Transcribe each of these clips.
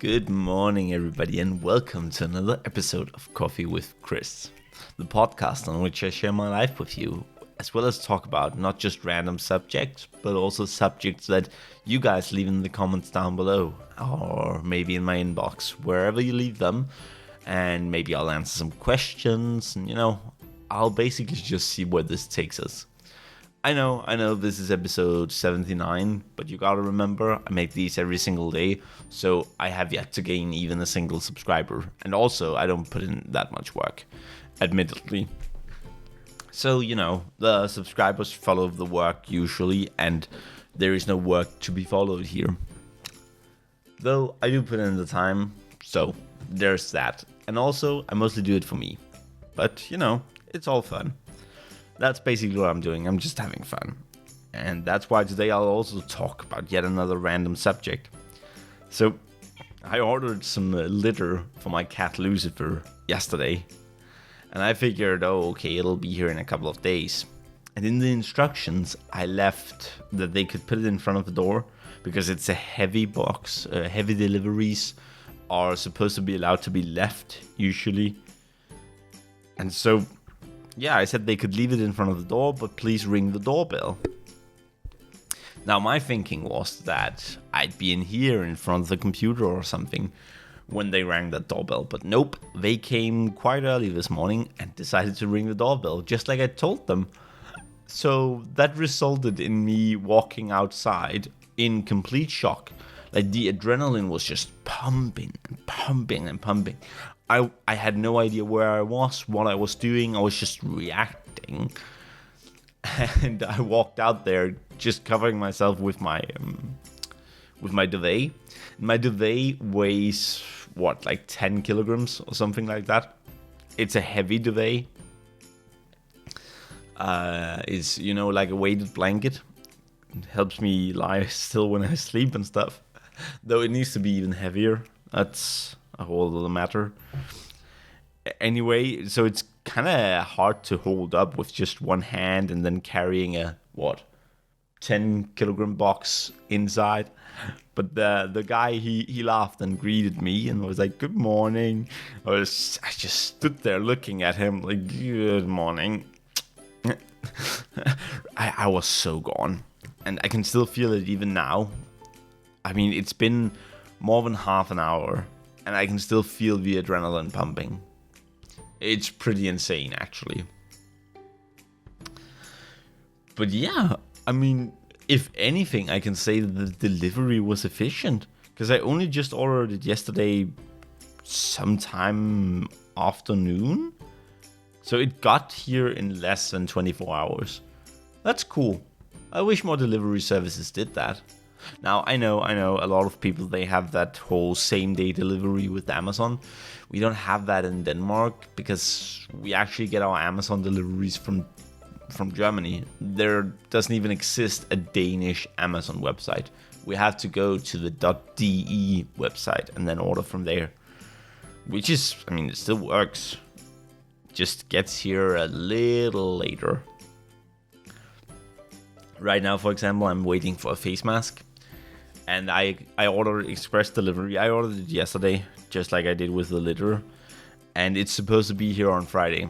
Good morning, everybody, and welcome to another episode of Coffee with Chris, the podcast on which I share my life with you, as well as talk about not just random subjects, but also subjects that you guys leave in the comments down below, or maybe in my inbox, wherever you leave them, and maybe I'll answer some questions, and I'll basically just see where this takes us. I know this is episode 79, but you gotta remember, I make these every single day, so I have yet to gain even a single subscriber, and also I don't put in that much work, admittedly. So, the subscribers follow the work usually, and there is no work to be followed here. Though I do put in the time, so there's that. And also, I mostly do it for me. But, it's all fun. That's basically what I'm doing. I'm just having fun. And that's why today I'll also talk about yet another random subject. So, I ordered some litter for my cat Lucifer yesterday. And I figured, okay, it'll be here in a couple of days. And in the instructions, I left that they could put it in front of the door because it's a heavy box. Heavy deliveries are supposed to be allowed to be left, usually. And so, yeah, I said they could leave it in front of the door, but please ring the doorbell. Now, my thinking was that I'd be in here in front of the computer or something when they rang that doorbell. But nope, they came quite early this morning and decided to ring the doorbell, just like I told them. So that resulted in me walking outside in complete shock. Like, the adrenaline was just pumping and pumping and pumping. I had no idea where I was, what I was doing. I was just reacting. And I walked out there just covering myself with my duvet. My duvet weighs, like 10 kilograms or something like that. It's a heavy duvet. It's, like a weighted blanket. It helps me lie still when I sleep and stuff. Though it needs to be even heavier. That's a whole other matter. Anyway, so it's kind of hard to hold up with just one hand and then carrying a 10 kilogram box inside. But the guy, he laughed and greeted me and was like, "Good morning." I just stood there looking at him like, "Good morning." I was so gone, and I can still feel it even now. I mean, it's been more than half an hour, and I can still feel the adrenaline pumping. It's pretty insane, actually. But yeah, I mean, if anything, I can say that the delivery was efficient. Because I only just ordered it yesterday sometime afternoon. So it got here in less than 24 hours. That's cool. I wish more delivery services did that. Now, I know, a lot of people, they have that whole same-day delivery with Amazon. We don't have that in Denmark because we actually get our Amazon deliveries from Germany. There doesn't even exist a Danish Amazon website. We have to go to the .de website and then order from there. Which is, it still works. Just gets here a little later. Right now, for example, I'm waiting for a face mask. And I ordered express delivery. I ordered it yesterday, just like I did with the litter. And it's supposed to be here on Friday.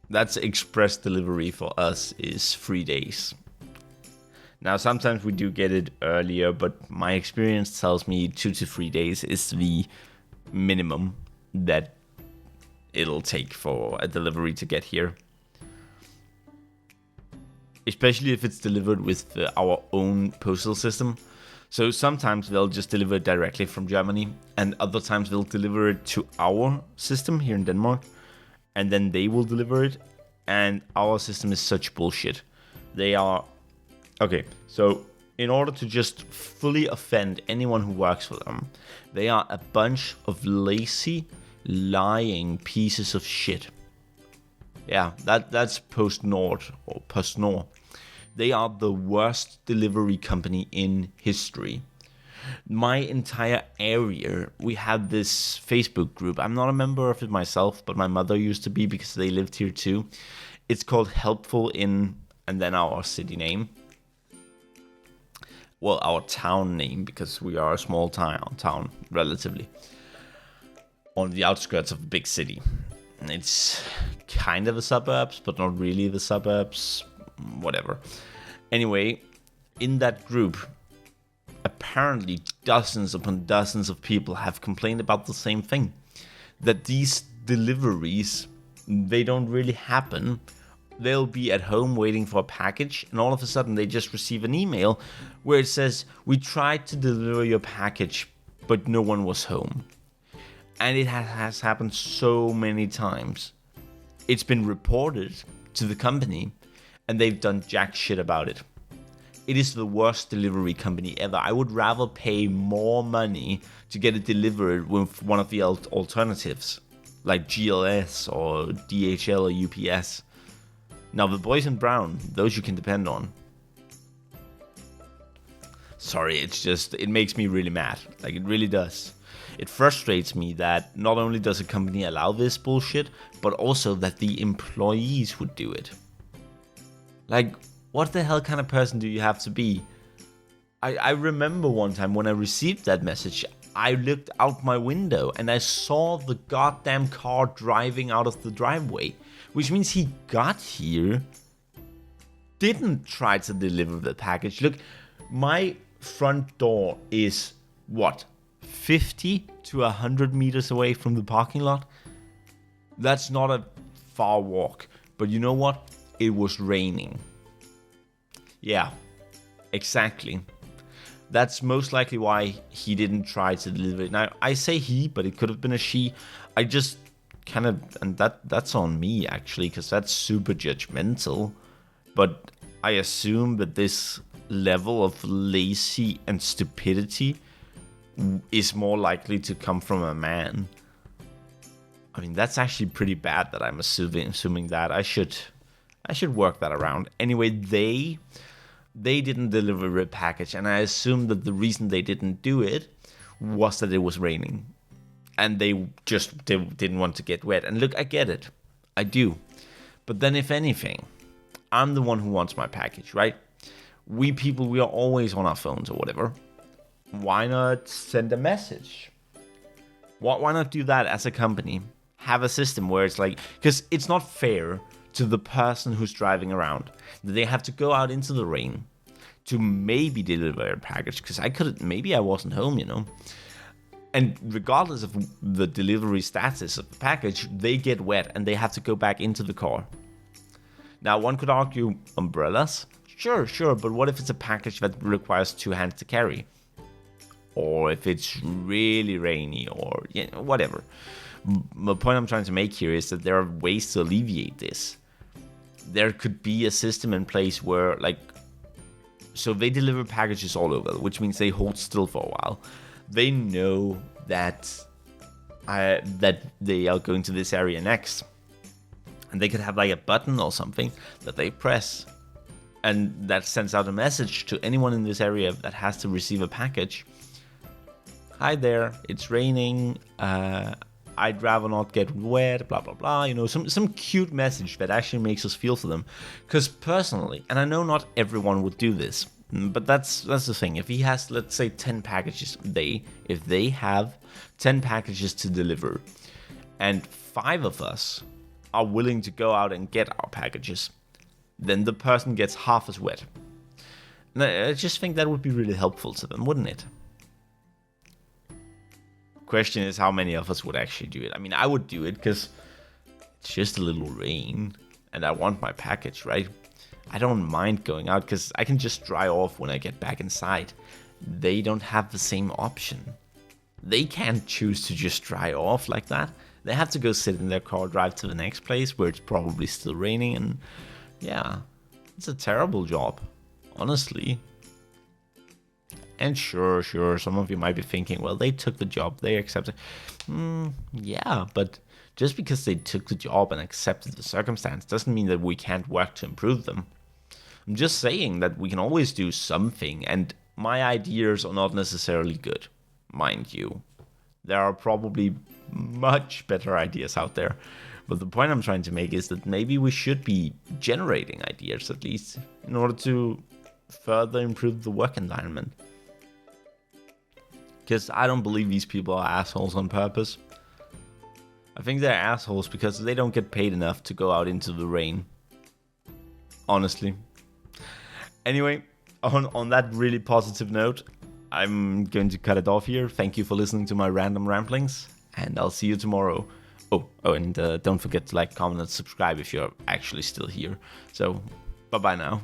That's express delivery for us is 3 days. Now, sometimes we do get it earlier, but my experience tells me 2 to 3 days is the minimum that it'll take for a delivery to get here. Especially if it's delivered with our own postal system. So sometimes they'll just deliver it directly from Germany, and other times they'll deliver it to our system here in Denmark, and then they will deliver it, and our system is such bullshit. They are... Okay, so in order to just fully offend anyone who works for them, they are a bunch of lazy, lying pieces of shit. Yeah, that's PostNord or PostNord. They are the worst delivery company in history. My entire area, we had this Facebook group. I'm not a member of it myself, but my mother used to be because they lived here too. It's called Helpful in, and then our city name. well, our town name, because we are a small town relatively, on the outskirts of a big city. It's kind of the suburbs, but not really the suburbs, whatever. Anyway, in that group, apparently dozens upon dozens of people have complained about the same thing. That these deliveries, they don't really happen. They'll be at home waiting for a package, and all of a sudden they just receive an email where it says, "We tried to deliver your package, but no one was home." And it has happened so many times. It's been reported to the company, and they've done jack shit about it. It is the worst delivery company ever. I would rather pay more money to get it delivered with one of the alternatives, like GLS or DHL or UPS. Now, the boys in brown, those you can depend on. Sorry, it makes me really mad. Like, it really does. It frustrates me that not only does a company allow this bullshit, but also that the employees would do it. Like, what the hell kind of person do you have to be? I remember one time when I received that message, I looked out my window and I saw the goddamn car driving out of the driveway, which means he got here, didn't try to deliver the package. Look, my front door is, 50 to 100 meters away from the parking lot? That's not a far walk, but you know what? It was raining. Yeah, exactly. That's most likely why he didn't try to deliver it. Now, I say he, but it could have been a she. I just kind of, and that's on me actually, because that's super judgmental. But I assume that this level of lazy and stupidity is more likely to come from a man. I mean, that's actually pretty bad that I'm assuming that. I should work that around. Anyway, they didn't deliver a package, and I assume that the reason they didn't do it was that it was raining, and they didn't want to get wet. And look, I get it, I do. But then, if anything, I'm the one who wants my package, right? We people, we are always on our phones or whatever. Why not send a message? Why not do that as a company? Have a system where it's like, because it's not fair to the person who's driving around. They have to go out into the rain to maybe deliver a package, because maybe I wasn't home, you know. And regardless of the delivery status of the package, they get wet and they have to go back into the car. Now, one could argue umbrellas. Sure, but what if it's a package that requires two hands to carry? Or if it's really rainy, or whatever. The point I'm trying to make here is that there are ways to alleviate this. There could be a system in place where, so they deliver packages all over, which means they hold still for a while. They know that they are going to this area next, and they could have a button or something that they press, and that sends out a message to anyone in this area that has to receive a package. Hi there, it's raining. I'd rather not get wet, blah, blah, blah. You know, some cute message that actually makes us feel for them. Because personally, and I know not everyone would do this, but that's the thing. If he has, let's say, 10 packages, if they have 10 packages to deliver, and 5 of us are willing to go out and get our packages, then the person gets half as wet. And I just think that would be really helpful to them, wouldn't it? Question is how many of us would actually do it. I mean, I would do it because it's just a little rain and I want my package, right? I don't mind going out because I can just dry off when I get back inside. They don't have the same option. They can't choose to just dry off like that. They have to go sit in their car, drive to the next place where it's probably still raining, and yeah, it's a terrible job, honestly. And sure, some of you might be thinking, well, they took the job, they accepted. Yeah, but just because they took the job and accepted the circumstance doesn't mean that we can't work to improve them. I'm just saying that we can always do something, and my ideas are not necessarily good, mind you. There are probably much better ideas out there. But the point I'm trying to make is that maybe we should be generating ideas, at least, in order to further improve the work environment. Because I don't believe these people are assholes on purpose. I think they're assholes because they don't get paid enough to go out into the rain. Honestly. Anyway, on that really positive note, I'm going to cut it off here. Thank you for listening to my random ramblings, and I'll see you tomorrow. And don't forget to like, comment, and subscribe if you're actually still here. So, bye-bye now.